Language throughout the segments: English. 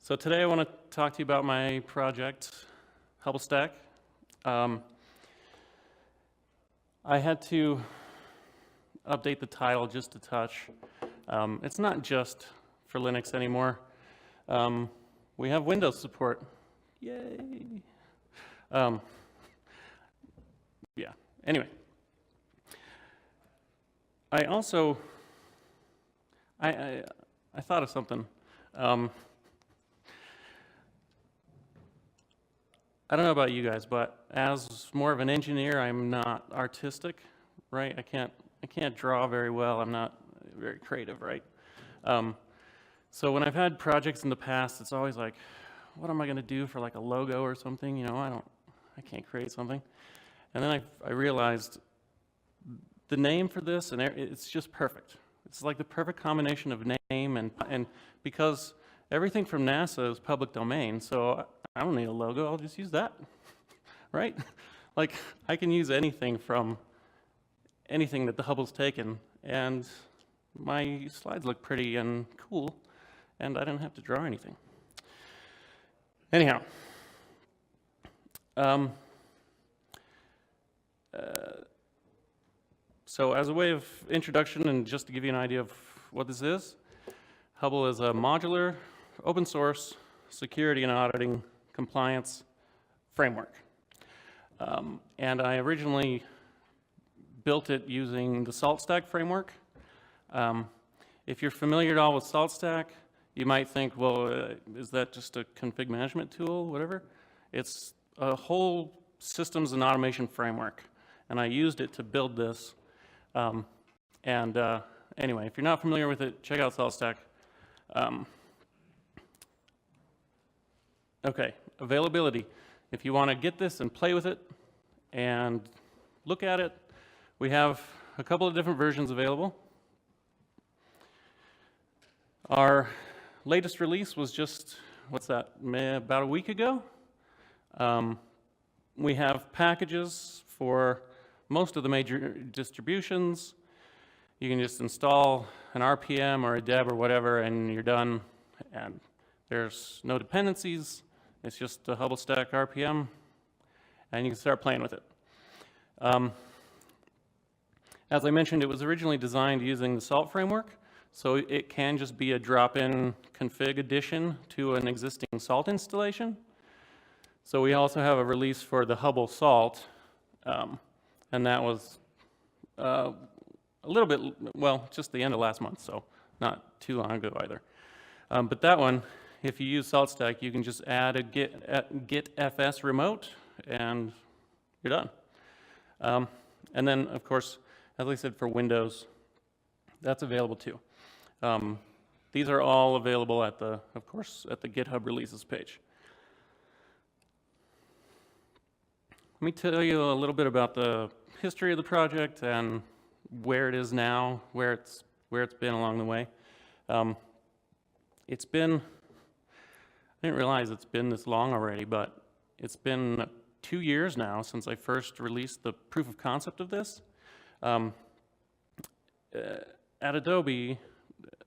So today I want to talk to you about my project, Hubblestack. I had to update the title just a touch. It's not just for Linux anymore. We have Windows support. Yay! Yeah, anyway. I also, I thought of something. I don't know about you guys, but as more of an engineer, I'm not artistic, right? I can't draw very well. I'm not very creative, right? So when I've had projects in the past, it's always like, what am I going to do for like a logo or something? You know, I can't create something. And then I realized the name for this, and it's just perfect. It's like the perfect combination of name and because everything from NASA is public domain, so I don't need a logo, I'll just use that, right? Like, I can use anything from anything that the Hubble's taken, and my slides look pretty and cool, and I didn't have to draw anything. Anyhow, so as a way of introduction and just to give you an idea of what this is, Hubble is a modular, open source, security and auditing compliance framework. And I originally built it using the SaltStack framework. If you're familiar at all with SaltStack, you might think, well, is that just a config management tool, whatever? It's a whole systems and automation framework, and I used it to build this. Anyway, if you're not familiar with it, check out SaltStack. Okay, availability. If you want to get this and play with it and look at it, we have a couple of different versions available. Our latest release was just, what's that, about a week ago. We have packages for most of the major distributions. You can just install an RPM or a deb or whatever and you're done. And there's no dependencies. It's just a Hubblestack RPM, and you can start playing with it. As I mentioned, it was originally designed using the Salt framework, so it can just be a drop-in config addition to an existing Salt installation. So we also have a release for the Hubble Salt, and that was a little bit, well, just the end of last month, so not too long ago either. But that one, if you use SaltStack, you can just add a git fs remote, and you're done. And then, of course, as I said, for Windows, that's available too. These are all available at the, of course, at the GitHub releases page. Let me tell you a little bit about the history of the project and where it is now, where it's been along the way. It's been, I didn't realize it's been this long already, but it's been 2 years now since I first released the proof of concept of this. At Adobe,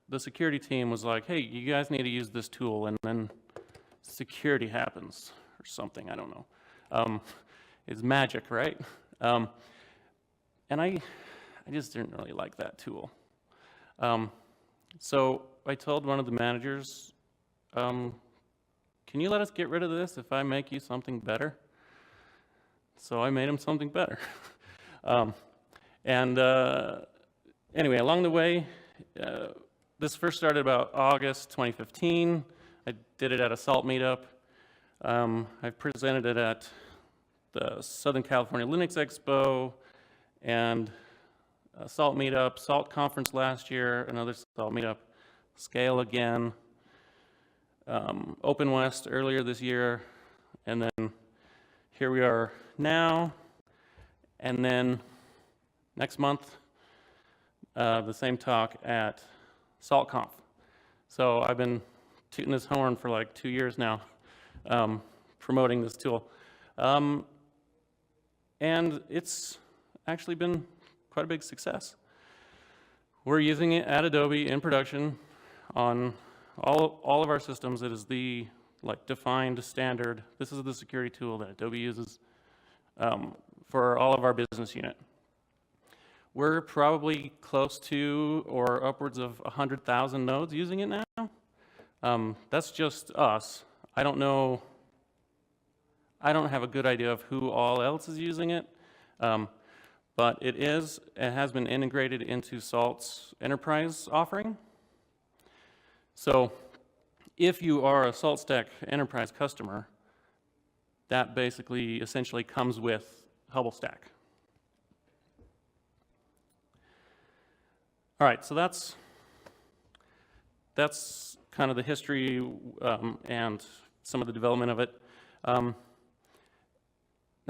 the security team was like, hey, you guys need to use this tool, and then security happens or something, I don't know. It's magic, right? And I just didn't really like that tool. So I told one of the managers, can you let us get rid of this if I make you something better? So I made him something better. Anyway, along the way, this first started about August 2015. I did it at a SALT meetup. I presented it at the Southern California Linux Expo and a SALT meetup, SALT conference last year, another SALT meetup, Scale again, Open West earlier this year, and then here we are now, and then next month, the same talk at SaltConf. So I've been tooting this horn for like 2 years now, promoting this tool. And it's actually been quite a big success. We're using it at Adobe in production on all of our systems, it is the defined standard. This is the security tool that Adobe uses for all of our business unit. We're probably close to or upwards of 100,000 nodes using it now. That's just us. I don't know. I don't have a good idea of who all else is using it, but it has been integrated into Salt's enterprise offering. So if you are a SaltStack enterprise customer, that basically essentially comes with Hubblestack. All right, so that's kind of the history and some of the development of it. Now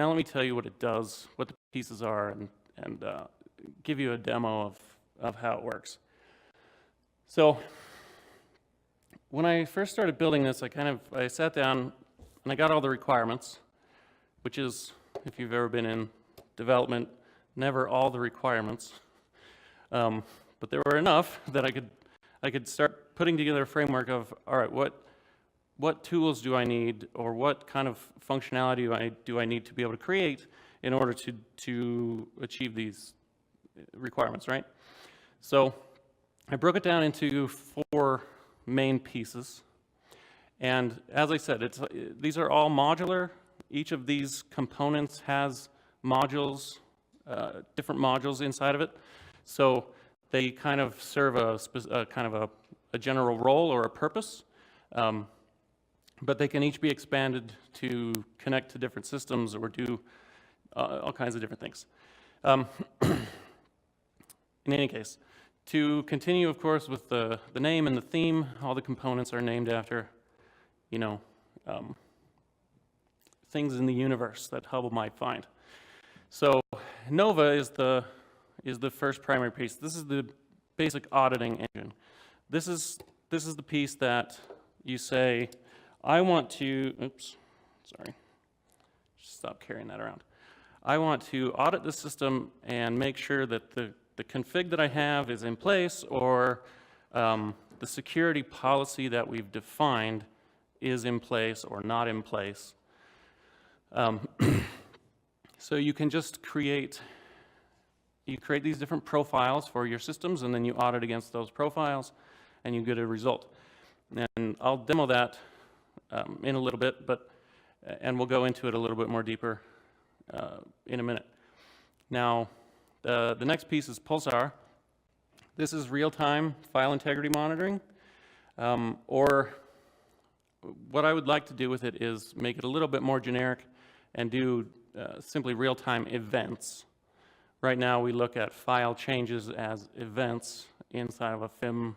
let me tell you what it does, what the pieces are, and give you a demo of how it works. So when I first started building this, I sat down and I got all the requirements, which is, if you've ever been in development, never all the requirements. But there were enough that I could start putting together a framework of, all right, what tools do I need, or what kind of functionality do I need to be able to create in order to achieve these requirements, right? So I broke it down into 4 main pieces. And as I said, these are all modular. Each of these components has modules, different modules inside of it. So they kind of serve a general role or a purpose, but they can each be expanded to connect to different systems or do all kinds of different things. In any case, to continue, of course, with the name and the theme, all the components are named after, things in the universe that Hubble might find. So Nova is the first primary piece. This is the basic auditing engine. This is the piece that you say, I want to, oops, sorry, stop carrying that around. I want to audit the system and make sure that the config that I have is in place, or the security policy that we've defined is in place or not in place. So you can just create these different profiles for your systems, and then you audit against those profiles, and you get a result. And I'll demo that in a little bit, and we'll go into it a little bit more deeper in a minute. Now, the next piece is Pulsar. This is real-time file integrity monitoring, or what I would like to do with it is make it a little bit more generic and do simply real-time events. Right now, we look at file changes as events inside of a FIM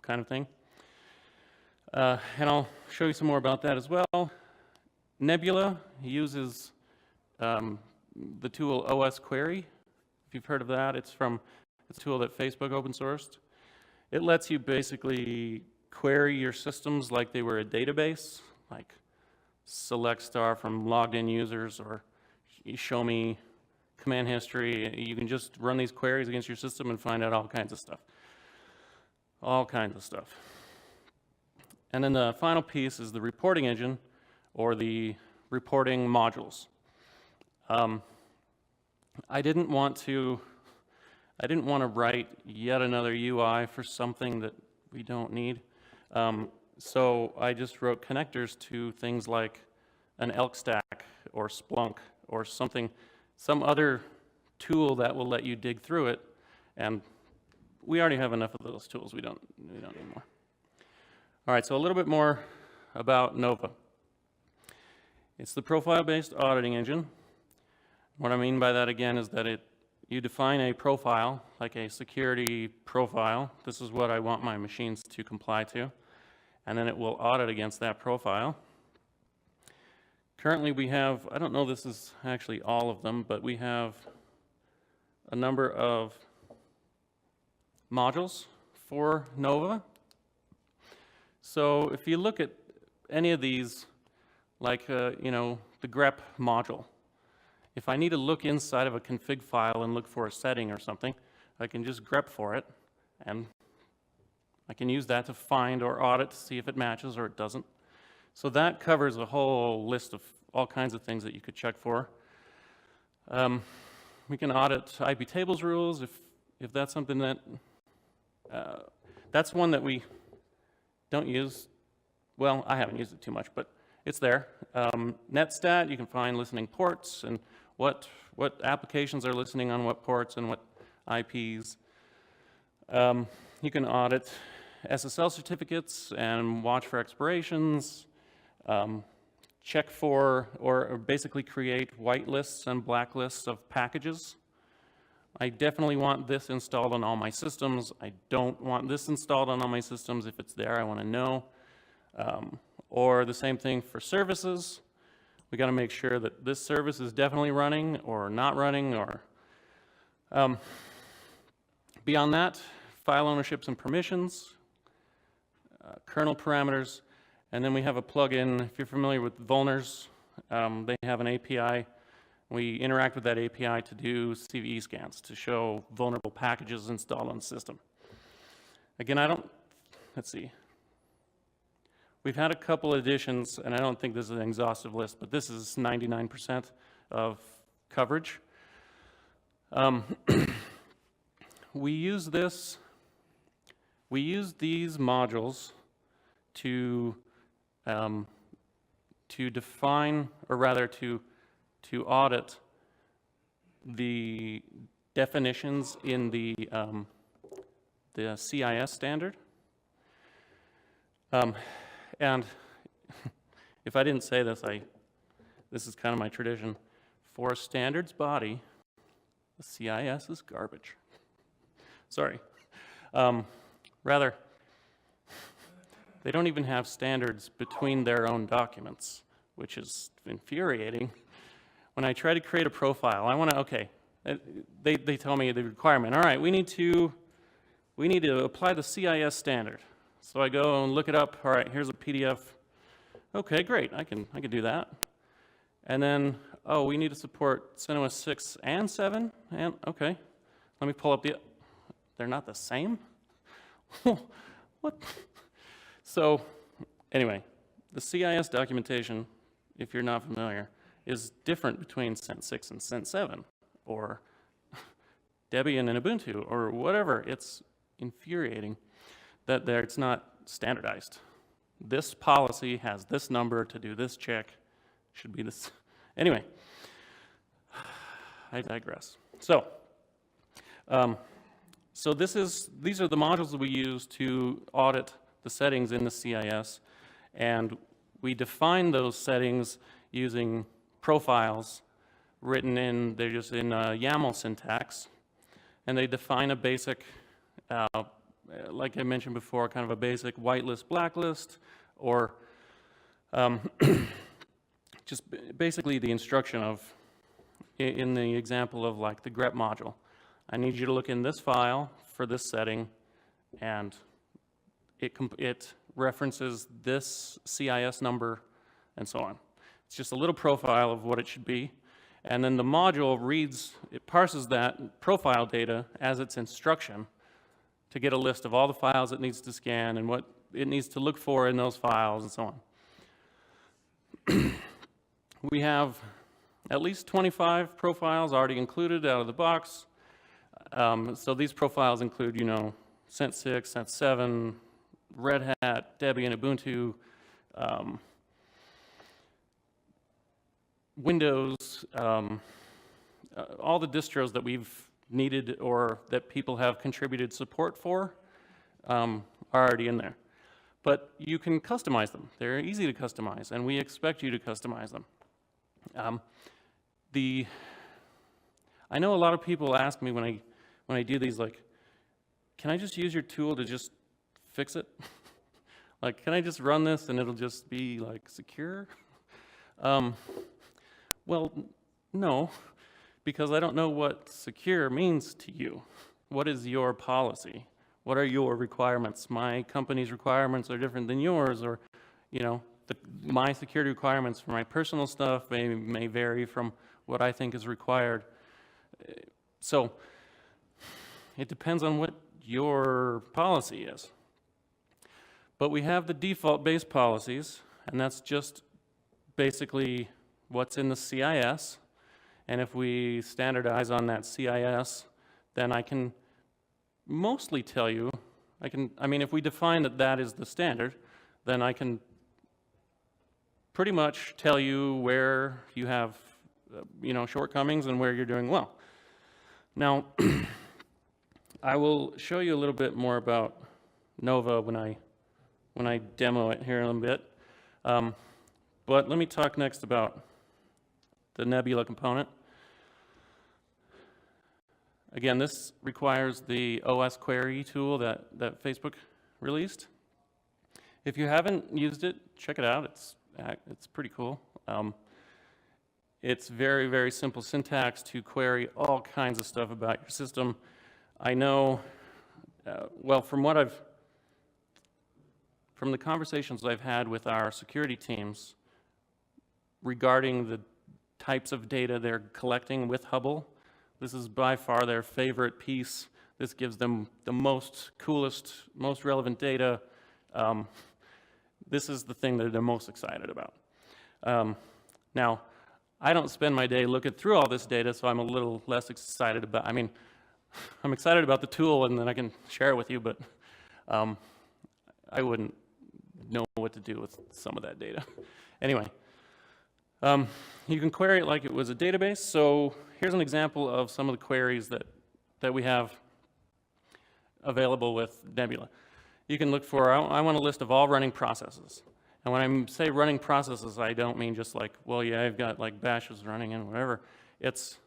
kind of thing. And I'll show you some more about that as well. Nebula uses the tool OSQuery. If you've heard of that, it's a tool that Facebook open sourced. It lets you basically query your systems like they were a database, like select star from logged in users, or show me command history. You can just run these queries against your system and find out all kinds of stuff. All kinds of stuff. And then the final piece is the reporting engine, or the reporting modules. I didn't want to write yet another UI for something that we don't need. So I just wrote connectors to things like an ELK-stack or Splunk or some other tool that will let you dig through it. And we already have enough of those tools. We don't need more. All right, so a little bit more about Nova. It's the profile-based auditing engine. What I mean by that, again, is that you define a profile, like a security profile. This is what I want my machines to comply to. And then it will audit against that profile. Currently, we have, I don't know this is actually all of them, but we have a number of modules for Nova. So if you look at any of these, like the grep module, if I need to look inside of a config file and look for a setting or something, I can just grep for it, and I can use that to find or audit to see if it matches or it doesn't. So that covers a whole list of all kinds of things that you could check for. We can audit IP tables rules if that's something that, that's one that we don't use. Well, I haven't used it too much, but it's there. NetStat, you can find listening ports and what applications are listening on what ports and what IPs. You can audit SSL certificates and watch for expirations, check for or basically create whitelists and blacklists of packages. I definitely want this installed on all my systems. I don't want this installed on all my systems. If it's there, I want to know. Or the same thing for services. We got to make sure that this service is definitely running or not running, or beyond that, file ownerships and permissions, kernel parameters, and then we have a plugin. If you're familiar with Vulners, they have an API. We interact with that API to do CVE scans to show vulnerable packages installed on the system. Again, let's see. We've had a couple additions, and I don't think this is an exhaustive list, but this is 99% of coverage. We use these modules to define, or rather to audit the definitions in the CIS standard. And if I didn't say this, this is kind of my tradition. For a standards body, the CIS is garbage. Sorry. Rather, they don't even have standards between their own documents, which is infuriating. When I try to create a profile, I want to, okay, they tell me the requirement. All right, we need to apply the CIS standard. So I go and look it up. All right, here's a PDF. Okay, great, I can do that. And then, oh, we need to support CentOS 6 and 7, and okay, let me pull up they're not the same? What? So, anyway, the CIS documentation, if you're not familiar, is different between Cent 6 and Cent 7, or Debian and Ubuntu, or whatever. It's infuriating that it's not standardized. This policy has this number to do this check, should be this. Anyway, I digress. So, these are the modules that we use to audit the settings in the CIS, and we define those settings using profiles written in, they're just in YAML syntax, and they define a basic, like I mentioned before, kind of a basic whitelist, blacklist, or just basically the instruction of, in the example of like the grep module, I need you to look in this file for this setting, and it references this CIS number, and so on. It's just a little profile of what it should be, and then the module it parses that profile data as its instruction to get a list of all the files it needs to scan and what it needs to look for in those files and so on. We have at least 25 profiles already included out of the box. So these profiles include, Cent 6, Cent 7, Red Hat, Debian, Ubuntu, Windows, all the distros that we've needed or that people have contributed support for are already in there. But you can customize them. They're easy to customize, and we expect you to customize them. I know a lot of people ask me when I do these, like, can I just use your tool to just fix it? Like, can I just run this and it'll just be like secure? Well, no, because I don't know what secure means to you. What is your policy? What are your requirements? My company's requirements are different than yours, or, my security requirements for my personal stuff may vary from what I think is required. So it depends on what your policy is. But we have the default base policies, and that's just basically what's in the CIS. And if we standardize on that CIS, then I can mostly tell you, I mean, if we define that that is the standard, then I can pretty much tell you where you have, shortcomings and where you're doing well. Now, I will show you a little bit more about Nova when I demo it here in a bit. But let me talk next about the Nebula component. Again, this requires the OSQuery tool that Facebook released. If you haven't used it, check it out. It's pretty cool. It's very, very simple syntax to query all kinds of stuff about your system. I know, from the conversations I've had with our security teams regarding the types of data they're collecting with Hubble, this is by far their favorite piece. This gives them the most coolest, most relevant data. This is the thing that they're most excited about. Now, I don't spend my day looking through all this data, so I'm a little less excited about, I'm excited about the tool and then I can share it with you, but I wouldn't know what to do with some of that data. Anyway, you can query it like it was a database. So here's an example of some of the queries that we have available with Nebula. You can look for, I want a list of all running processes. And when I say running processes, I don't mean just like, well, yeah, I've got like bashes running and whatever. It's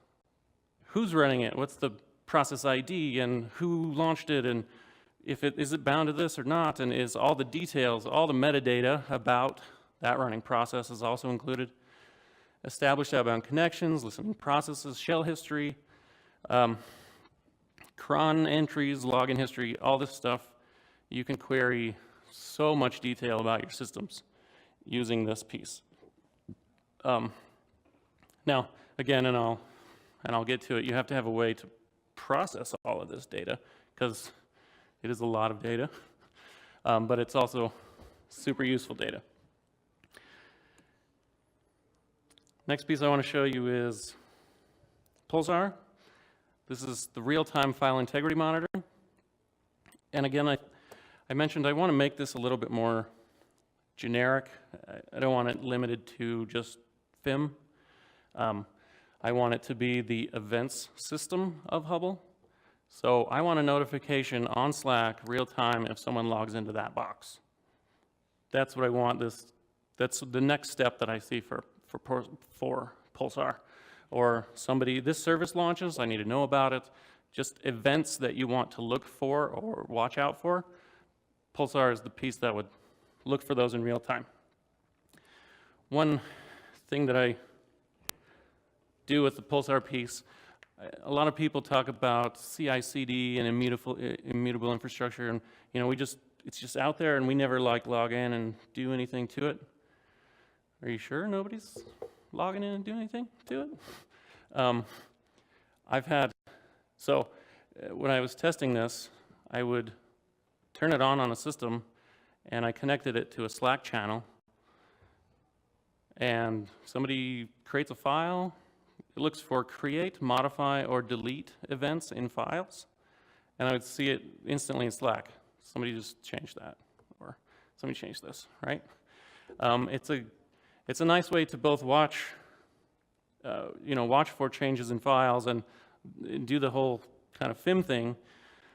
who's running it, what's the process ID, and who launched it, and is it bound to this or not, and is all the details, all the metadata about that running process is also included. Established outbound connections, listening processes, shell history, cron entries, login history, all this stuff. You can query so much detail about your systems using this piece. Now, again, and I'll get to it, you have to have a way to process all of this data because it is a lot of data, but it's also super useful data. Next piece I want to show you is Pulsar. This is the real-time file integrity monitoring. And again, I mentioned I want to make this a little bit more generic. I don't want it limited to just FIM. I want it to be the events system of Hubble. So I want a notification on Slack real time if someone logs into that box. That's what I want. That's the next step that I see for Pulsar. Or somebody, this service launches, I need to know about it. Just events that you want to look for or watch out for. Pulsar is the piece that would look for those in real time. One thing that I do with the Pulsar piece, a lot of people talk about CI/CD and immutable infrastructure, and it's just out there, and we never log in and do anything to it. Are you sure nobody's logging in and doing anything to it? When I was testing this, I would turn it on a system, and I connected it to a Slack channel, and somebody creates a file. It looks for create, modify, or delete events in files, and I would see it instantly in Slack. Somebody just changed that, or somebody changed this, right? It's a nice way to both watch for changes in files and do the whole kind of FIM thing,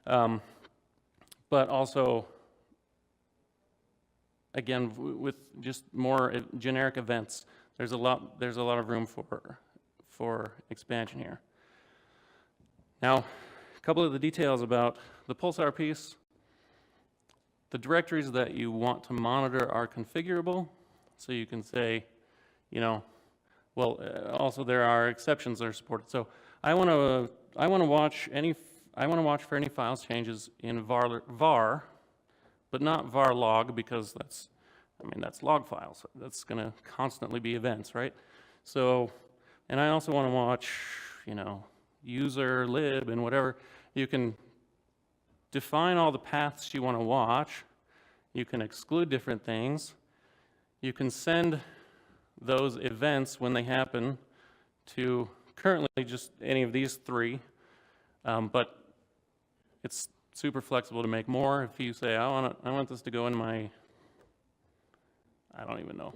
but also, again, with just more generic events, there's a lot of room for expansion here. Now, a couple of the details about the Pulsar piece. The directories that you want to monitor are configurable, so you can say, also there are exceptions that are supported. So I want to watch for any files changes in var, but not var log, because that's log files. That's going to constantly be events, right? So, and I also want to watch, user, lib, and whatever. You can define all the paths you want to watch, You can exclude different things. You can send those events when they happen to currently just any of these three, but it's super flexible to make more. If you say, I want this to go in my, I don't even know,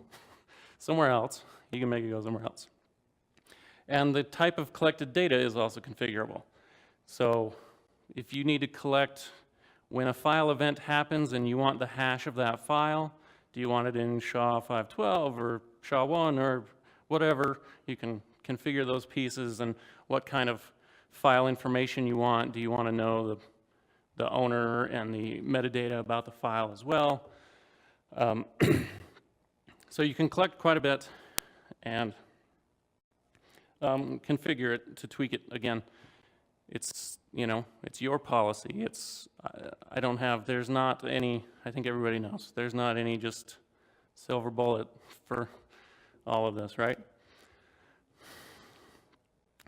somewhere else, you can make it go somewhere else. And the type of collected data is also configurable. So if you need to collect when a file event happens and you want the hash of that file, do you want it in SHA-512 or SHA-1 or whatever, you can configure those pieces and what kind of file information you want. Do you want to know the owner and the metadata about the file as well? So you can collect quite a bit and configure it to tweak it again. It's, you know, it's your policy. It's, I don't have, there's not any, I think everybody knows, there's not any just silver bullet for all of this, right?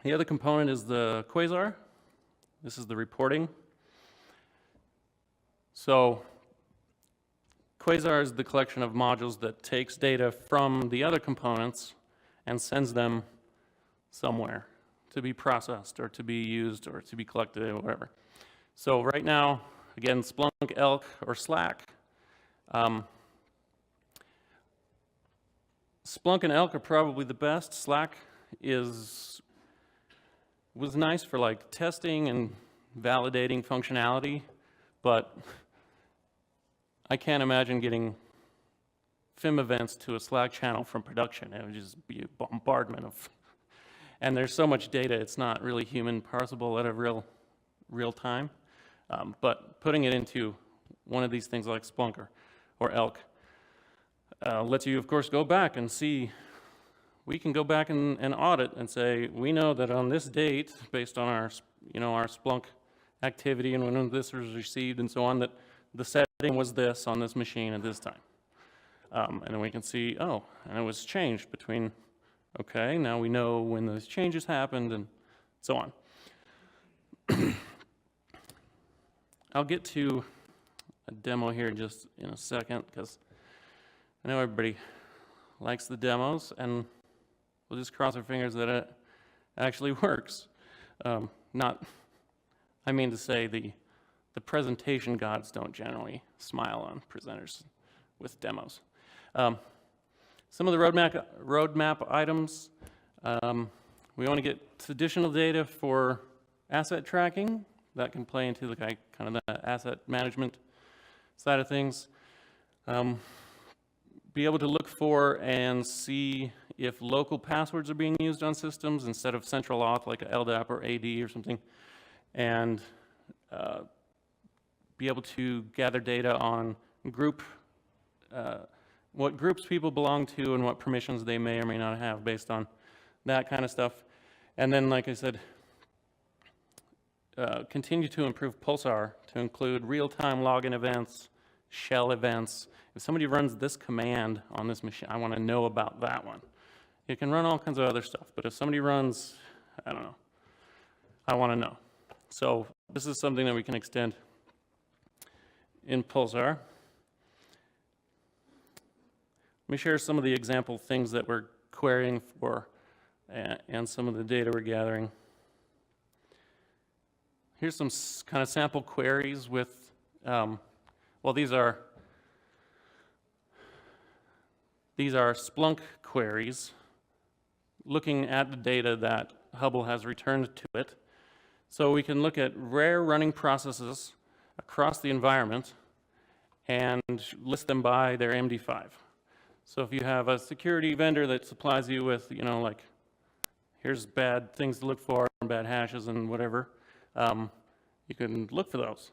The other component is the Quasar. This is the reporting. So Quasar is the collection of modules that takes data from the other components and sends them somewhere to be processed or to be used or to be collected or whatever. So right now, again, Splunk, Elk, or Slack. Splunk and Elk are probably the best. Slack was nice for like testing and validating functionality, but I can't imagine getting FIM events to a Slack channel from production. It would just be a bombardment of, and there's so much data, it's not really human parsable at a real time. But putting it into one of these things like Splunk or Elk lets you, of course, go back and see. We can go back and audit and say, we know that on this date, based on our, our Splunk activity and when this was received and so on, that the setting was this on this machine at this time. And then we can see, oh, and it was changed between, okay, now we know when those changes happened and so on. I'll get to a demo here just in a second because I know everybody likes the demos, and we'll just cross our fingers that it actually works. I mean to say the presentation gods don't generally smile on presenters with demos. Some of the roadmap items, we want to get additional data for asset tracking. That can play into the kind of the asset management side of things. Be able to look for and see if local passwords are being used on systems instead of central auth like a LDAP or AD or something, and be able to gather data on what groups people belong to and what permissions they may or may not have based on that kind of stuff. And then, like I said, continue to improve Pulsar to include real-time login events, shell events. If somebody runs this command on this machine, I want to know about that one. It can run all kinds of other stuff, but if somebody runs, I don't know, I want to know. So this is something that we can extend in Pulsar. Let me share some of the example things that we're querying for and some of the data we're gathering. Here's some kind of sample queries with, well, these are Splunk queries looking at the data that Hubble has returned to it. So we can look at rare running processes across the environment and list them by their MD5. So if you have a security vendor that supplies you with, like, here's bad things to look for, bad hashes and whatever, you can look for those.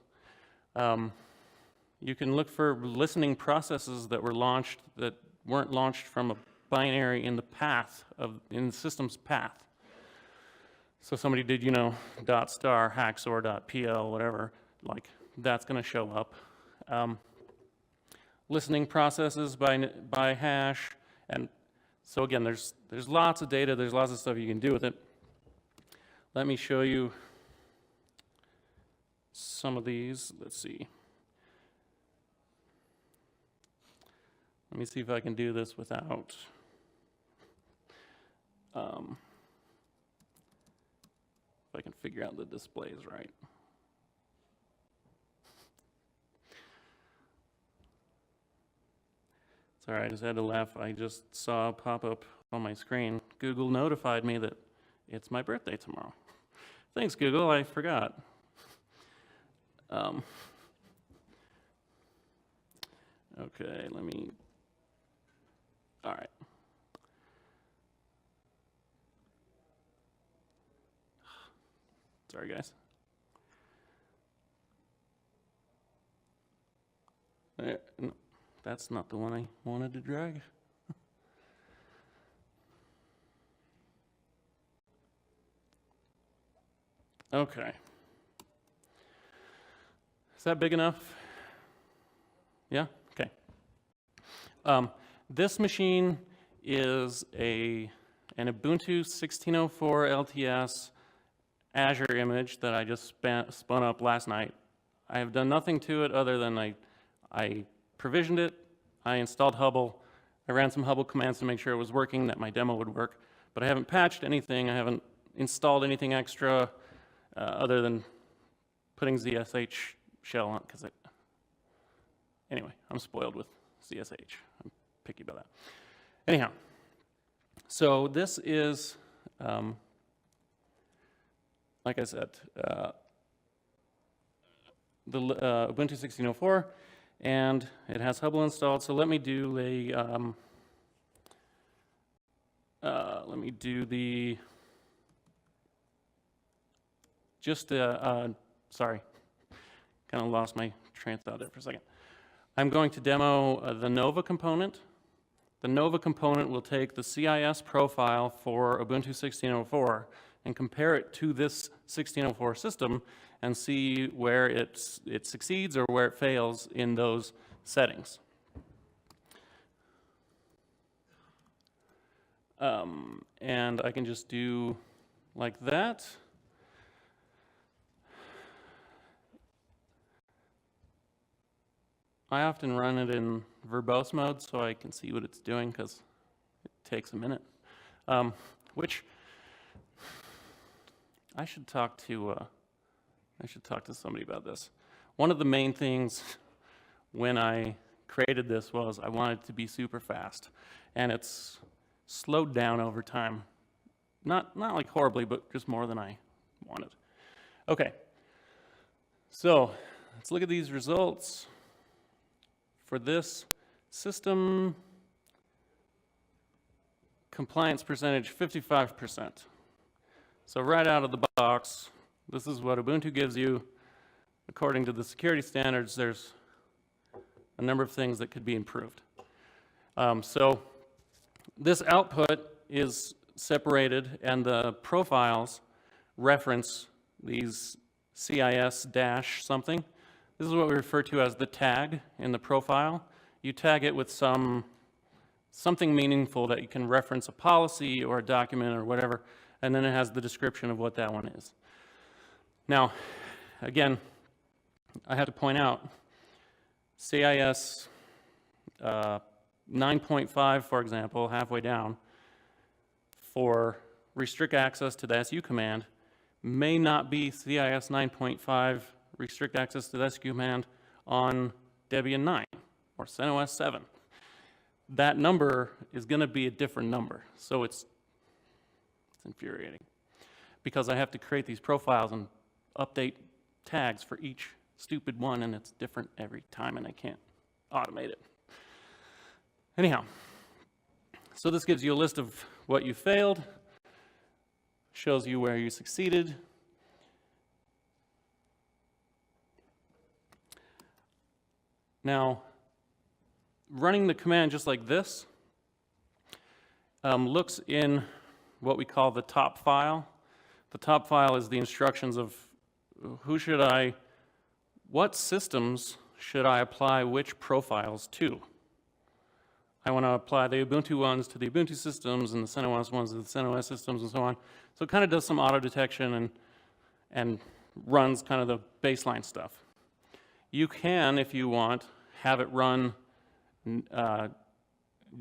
You can look for listening processes that were launched that weren't launched from a binary in the path in the system's path. So somebody did, .star hacksaw.pl, whatever, like that's going to show up. Listening processes by hash, and so again, there's lots of data, there's lots of stuff you can do with it. Let me show you some of these. Let's see. Let me see if I can do this without, if I can figure out the displays right. Sorry, I just had to laugh. I just saw a pop-up on my screen. Google notified me that it's my birthday tomorrow. Thanks, Google, I forgot. Okay, let me, all right. Sorry, guys. No, that's not the one I wanted to drag. Okay. Is that big enough? Yeah? Okay. This machine is an Ubuntu 16.04 LTS Azure image that I just spun up last night. I have done nothing to it other than I provisioned it, I installed Hubble, I ran some Hubble commands to make sure it was working, that my demo would work, but I haven't patched anything, I haven't installed anything extra other than putting ZSH shell on, because anyway, I'm spoiled with ZSH. I'm picky about that. Anyhow, so this is, like I said, the Ubuntu 16.04, and it has Hubble installed. So let me do sorry, kind of lost my train of thought there for a second. I'm going to demo the Nova component. The Nova component will take the CIS profile for Ubuntu 16.04 and compare it to this 16.04 system and see where it succeeds or where it fails in those settings. And I can just do like that. I often run it in verbose mode so I can see what it's doing because it takes a minute. Which I should talk to somebody about this. One of the main things when I created this was I wanted it to be super fast, and it's slowed down over time. Not like horribly, but just more than I wanted. Okay, so let's look at these results. For this system, compliance percentage 55%. So right out of the box, this is what Ubuntu gives you. According to the security standards, there's a number of things that could be improved. So this output is separated, and the profiles reference these CIS dash something. This is what we refer to as the tag in the profile. You tag it with something meaningful that you can reference a policy or a document or whatever, and then it has the description of what that one is. Now, again, I have to point out, CIS 9.5, for example, halfway down, for restrict access to the SU command, may not be CIS 9.5 restrict access to the SU command on Debian 9 or CentOS 7. That number is going to be a different number, so it's infuriating because I have to create these profiles and update tags for each stupid one, and it's different every time, and I can't automate it. Anyhow, so this gives you a list of what you failed, shows you where you succeeded. Now, running the command just like this looks in what we call the top file. The top file is the instructions of what systems should I apply which profiles to. I want to apply the Ubuntu ones to the Ubuntu systems and the CentOS ones to the CentOS systems and so on. So it kind of does some auto detection and runs kind of the baseline stuff. You can, if you want, have it run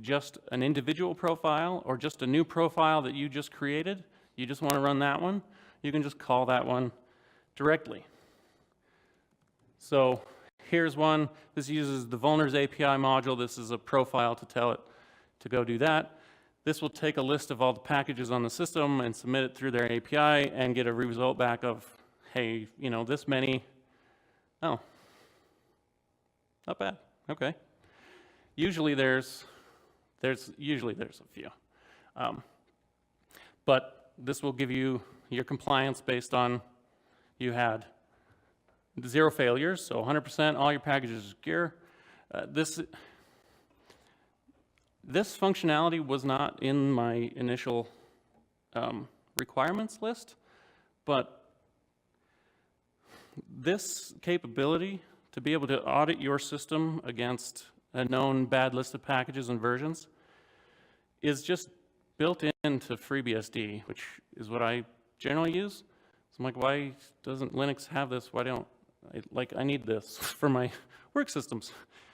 just an individual profile or just a new profile that you just created, you just want to run that one, you can just call that one directly. So here's one. This uses the Vulners API module. This is a profile to tell it to go do that. This will take a list of all the packages on the system and submit it through their API and get a result back of, hey, you know, this many. Oh, not bad. Okay. Usually there's a few, but this will give you your compliance based on you had 0 failures, so 100%, all your packages are secure. This functionality was not in my initial requirements list, but this capability to be able to audit your system against a known bad list of packages and versions is just built into FreeBSD, which is what I generally use. So I'm like, why doesn't Linux have this? Why don't I need this for my work systems.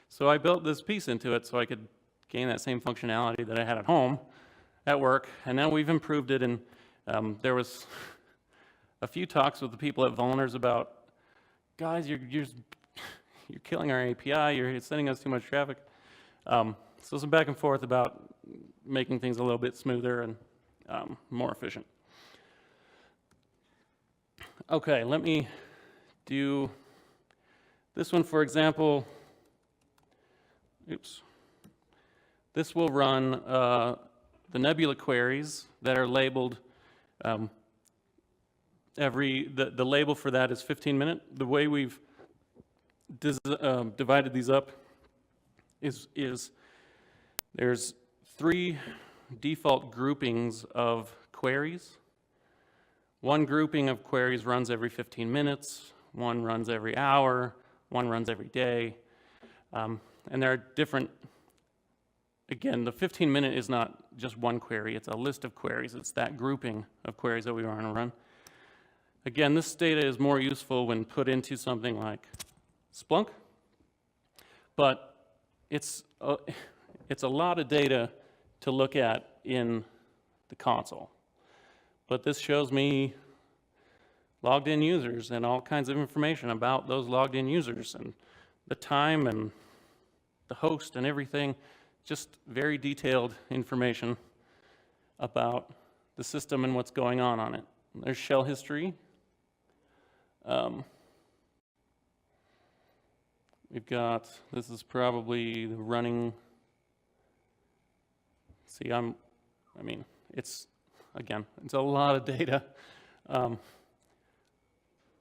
So I built this piece into it so I could gain that same functionality that I had at home, at work, and now we've improved it. And there was a few talks with the people at Vulners about, guys, you're killing our API, you're sending us too much traffic. So some back and forth about making things a little bit smoother and more efficient. Okay, let me do this one, for example. Oops. This will run the Nebula queries that are labeled. The label for that is 15-minute. The way we've divided these up is there's 3 default groupings of queries. One grouping of queries runs every 15 minutes, one runs every hour, one runs every day. And there are different, again, the 15-minute is not just one query, it's a list of queries. It's that grouping of queries that we want to run. Again, this data is more useful when put into something like Splunk, but it's a lot of data to look at in the console. But this shows me logged in users and all kinds of information about those logged in users and the time and the host and everything. Just very detailed information about the system and what's going on it. There's shell history. We've got, this is probably the running, see, again, it's a lot of data.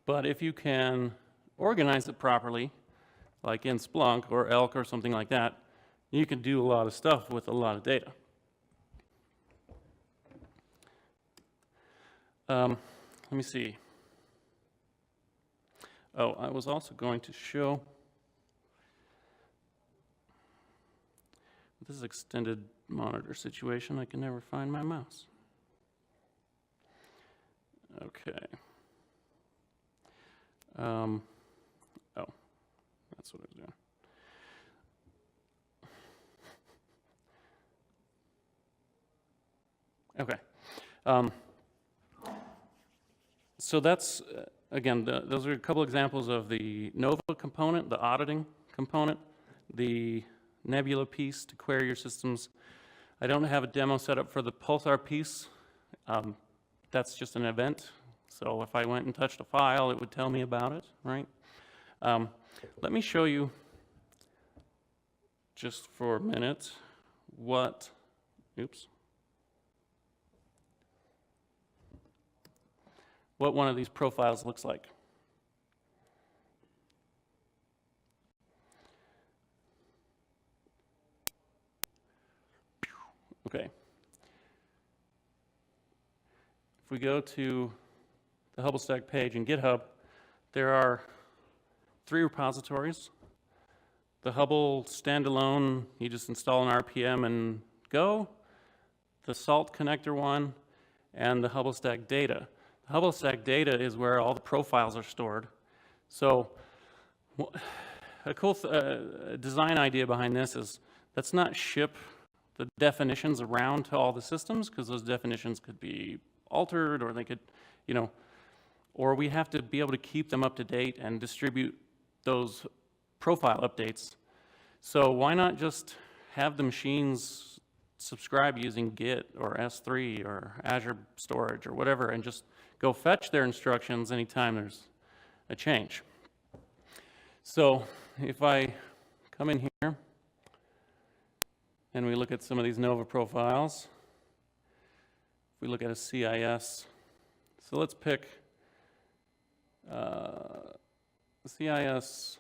But if you can organize it properly, like in Splunk or Elk or something like that, you can do a lot of stuff with a lot of data. Let me see. Oh, I was also going to show this extended monitor situation. I can never find my mouse. Okay. Oh, that's what I was doing. Okay. So that's, again, those are a couple examples of the Nova component, the auditing component, the Nebula piece to query your systems. I don't have a demo set up for the Pulsar piece. That's just an event. So if I went and touched a file, it would tell me about it, right? Let me show you, just for a minute, what one of these profiles looks like. Okay. If we go to the Hubblestack page in GitHub, there are 3 repositories. The Hubble standalone, you just install an RPM and go. The Salt connector one, and the Hubblestack data. The Hubblestack data is where all the profiles are stored. So a cool design idea behind this is, let's not ship the definitions around to all the systems, because those definitions could be altered, or they could, you know, or we have to be able to keep them up to date and distribute those profile updates. So why not just have the machines subscribe using Git or S3 or Azure Storage or whatever, and just go fetch their instructions anytime there's a change. So if I come in here and we look at some of these Nova profiles, if we look at a CIS, so let's pick CIS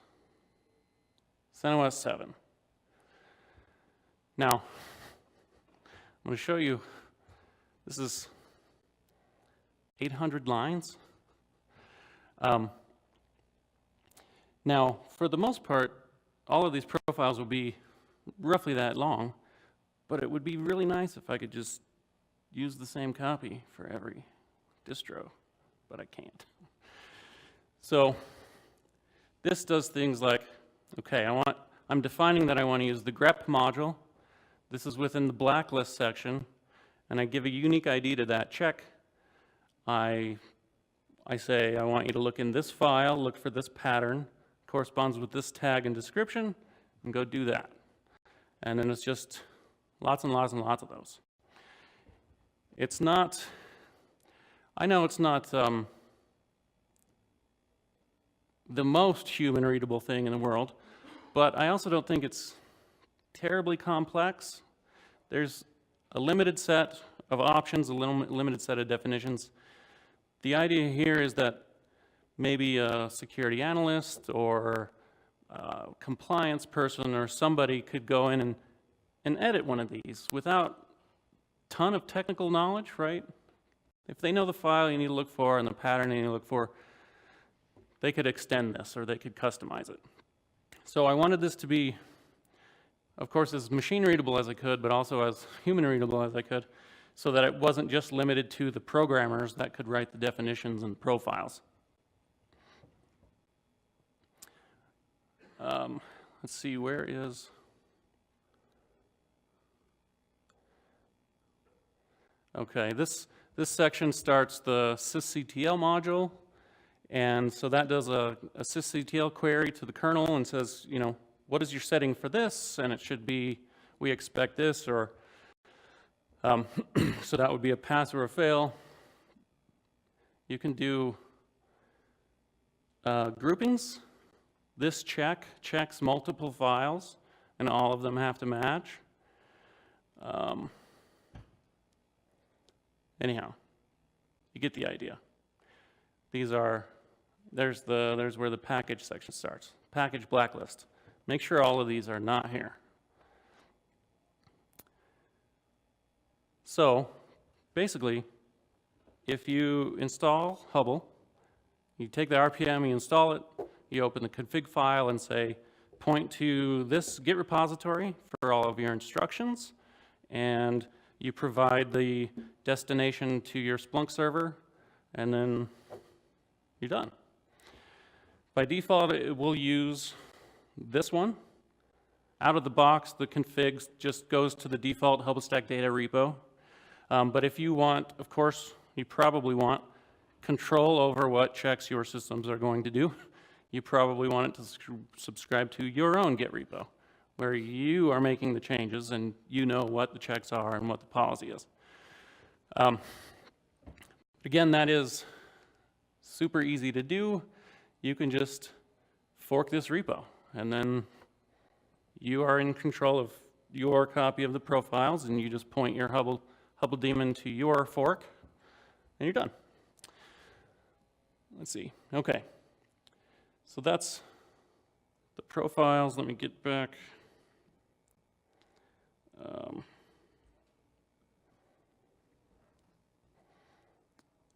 CentOS 7. Now, I'm going to show you, this is 800 lines. Now, for the most part, all of these profiles will be roughly that long, but it would be really nice if I could just use the same copy for every distro, but I can't. So this does things like, okay, I'm defining that I want to use the grep module. This is within the blacklist section, and I give a unique ID to that check. I say I want you to look in this file, look for this pattern, corresponds with this tag and description, and go do that. And then it's just lots and lots and lots of those. It's not, I know it's not the most human readable thing in the world, but I also don't think it's terribly complex. There's a limited set of options, a limited set of definitions. The idea here is that maybe a security analyst or a compliance person or somebody could go in and edit one of these without a ton of technical knowledge, right? If they know the file you need to look for and the pattern you need to look for, they could extend this or they could customize it. So I wanted this to be, of course, as machine readable as I could, but also as human readable as I could, so that it wasn't just limited to the programmers that could write the definitions and profiles. Let's see, where is... Okay, this section starts the sysctl module, and so that does a sysctl query to the kernel and says, you know, what is your setting for this? And it should be, we expect this, or so that would be a pass or a fail. You can do groupings. This checks multiple files, and all of them have to match. Anyhow, you get the idea. These are, there's where the package section starts. Package blacklist. Make sure all of these are not here. So, basically, if you install Hubble, you take the RPM, you install it, you open the config file and say, point to this Git repository for all of your instructions, and you provide the destination to your Splunk server, and then you're done. By default, it will use this one. Out of the box, the config just goes to the default Hubblestack data repo. But if you want, of course, you probably want control over what checks your systems are going to do. You probably want it to subscribe to your own Git repo, where you are making the changes and you know what the checks are and what the policy is. Again, that is super easy to do. You can just fork this repo, and then you are in control of your copy of the profiles, and you just point your Hubble daemon to your fork, and you're done. Let's see. Okay. So that's the profiles. Let me get back.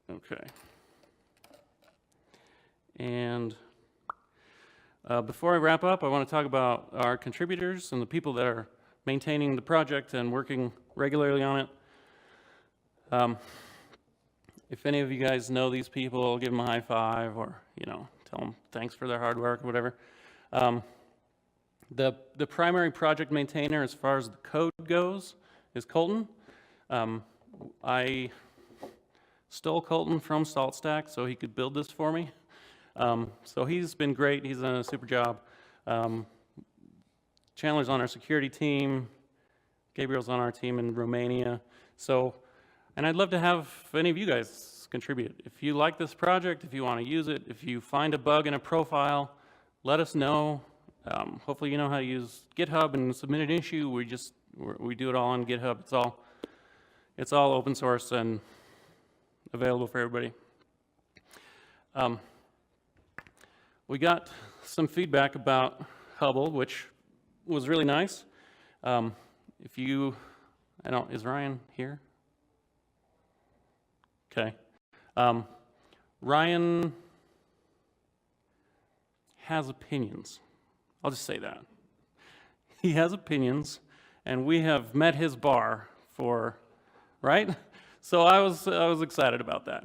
Okay. And before I wrap up, I want to talk about our contributors and the people that are maintaining the project and working regularly on it. If any of you guys know these people, give them a high five, or, you know, tell them thanks for their hard work or whatever. The primary project maintainer, as far as the code goes, is Colton. I stole Colton from SaltStack so he could build this for me. So he's been great. He's done a super job. Chandler's on our security team. Gabriel's on our team in Romania. So, and I'd love to have any of you guys contribute. If you like this project, if you want to use it, if you find a bug in a profile, let us know. Hopefully you know how to use GitHub and submit an issue. We do it all on GitHub. It's all open source and available for everybody. We got some feedback about Hubble, which was really nice. Is Ryan here? Okay. Ryan has opinions. I'll just say that. He has opinions, and we have met his bar for, right? So I was excited about that.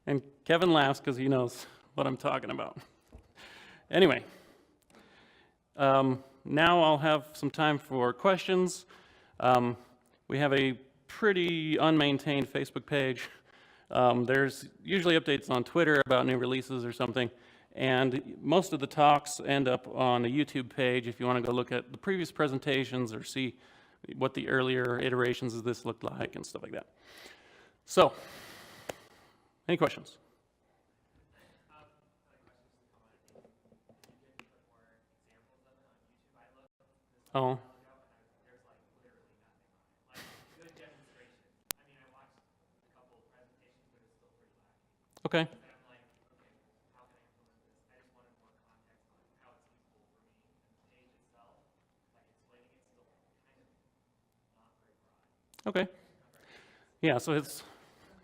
And Kevin laughs because he knows what I'm talking about. Anyway, now I'll have some time for questions. We have a pretty unmaintained Facebook page. There's usually updates on Twitter about new releases or something, and most of the talks end up on a YouTube page if you want to go look at the previous presentations or see what the earlier iterations of this looked like and stuff like that. So, any questions? Oh. Okay. Okay. Yeah, so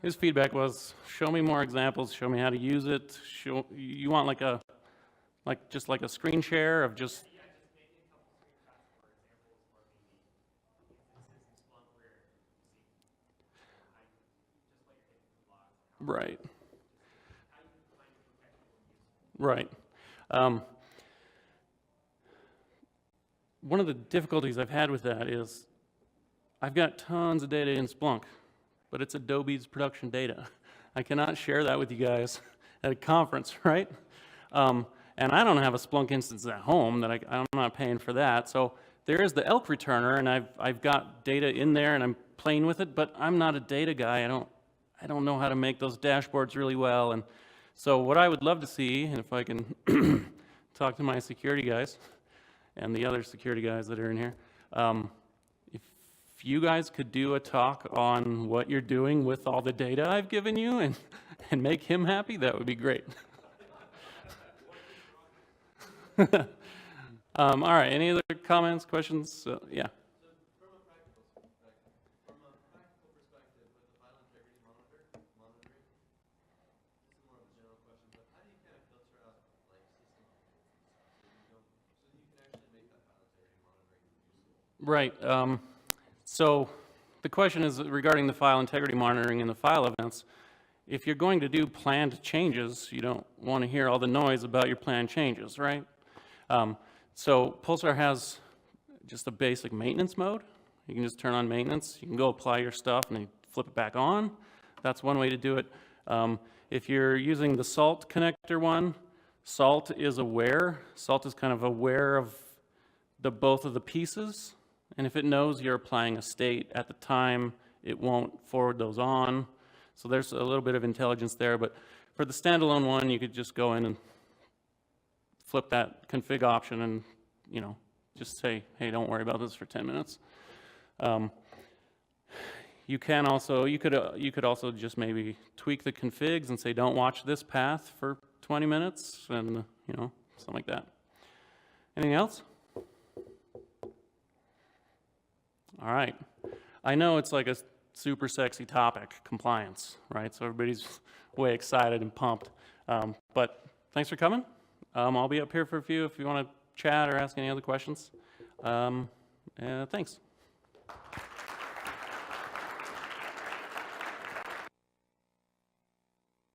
his feedback was, show me more examples, show me how to use it. You want just like a screen share of just. Right. Right. One of the difficulties I've had with that is I've got tons of data in Splunk, but it's Adobe's production data. I cannot share that with you guys at a conference, right? And I don't have a Splunk instance at home that I'm not paying for that. So there is the ELK returner, and I've got data in there, and I'm playing with it, but I'm not a data guy. I don't know how to make those dashboards really well. And so what I would love to see, and if I can talk to my security guys and the other security guys that are in here, if you guys could do a talk on what you're doing with all the data I've given you and make him happy, that would be great. All right, any other comments, questions? Yeah. Right. So the question is regarding the file integrity monitoring and the file events. If you're going to do planned changes, you don't want to hear all the noise about your planned changes, right? So Pulsar has just a basic maintenance mode. You can just turn on maintenance. You can go apply your stuff and then flip it back on. That's one way to do it. If you're using the Salt connector one, Salt is aware. Salt is kind of aware of both of the pieces. And if it knows you're applying a state at the time, it won't forward those on. So there's a little bit of intelligence there. But for the standalone one, you could just go in and flip that config option and, just say, hey, don't worry about this for 10 minutes. You could also just maybe tweak the configs and say, don't watch this path for 20 minutes, and something like that. Anything else? All right. I know it's like a super sexy topic, compliance, right? So everybody's way excited and pumped. But thanks for coming. I'll be up here for a few if you want to chat or ask any other questions. Thanks.